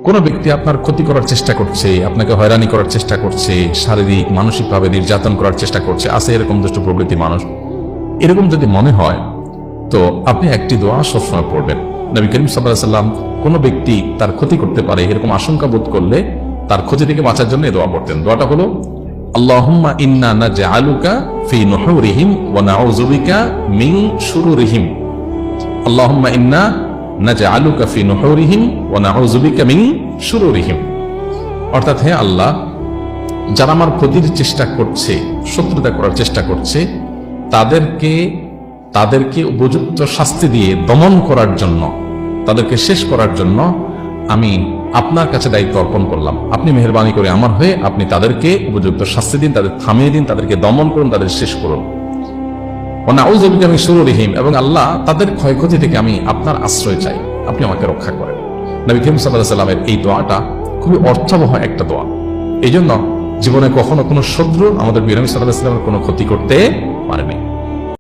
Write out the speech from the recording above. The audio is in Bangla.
কোনো ব্যক্তি আপনার ক্ষতি করার চেষ্টা করছে, আপনাকে হয়রানি করার চেষ্টা করছে, শারীরিক মানসিকভাবে নির্যাতন করার চেষ্টা করছে, আছে এরকম দুষ্ট প্রবৃত্তি মানুষ, এরকম যদি মনে হয় তো আপনি একটি দোয়া সবসময় পড়বেন। নবী করিম সাল্লাল্লাহু আলাইহি ওয়াসাল্লাম কোনো ব্যক্তি তার ক্ষতি করতে পারে এরকম আশঙ্কা বোধ করলে তার ক্ষতি থেকে বাঁচার জন্য এই দোয়া পড়তেন। দোয়াটা হলো আল্লাহুম্মা ইন্না নাজআলুকা ফি নুহুরিহিম ওয়া নাউযু বিকা মিন শুরুরিহিম। আল্লাহুম্মা ইন্না নাজআলুকা ফি নুহুরিহিম ওয়া নাউযু বিকা মিন শুরুরিহিম। অর্থাৎ, হে আল্লাহ, যারা আমার ক্ষতির চেষ্টা করছে, শত্রুতা করার চেষ্টা করছে, তাদেরকে উপযুক্ত শাস্তি দিয়ে দমন করার জন্য, তাদেরকে শেষ করার জন্য আমি আপনার কাছে দায়িত্ব অর্পণ করলাম। আপনি মেহেরবানি করে আমার হয়ে আপনি তাদেরকে উপযুক্ত শাস্তি দিন, তাদের থামিয়ে দিন, তাদেরকে দমন করুন, তাদের শেষ করুন। নাউযু বিকা মিন শুরুরিহিম, এবং আল্লাহ তাদের ক্ষয়ক্ষতি থেকে আমি আপনার আশ্রয় চাই, আপনি আমাকে রক্ষা করেন। নবী করিম সাল্লাল্লাহু আলাইহি ওয়াসাল্লামের এই দোয়াটা খুবই অর্থবহ একটা দোয়া। এই জন্য জীবনে কখনো কোনো শত্রু আমাদের নবী সাল্লাল্লাহু আলাইহি ওয়াসাল্লামের কোনো ক্ষতি করতে পারেনি।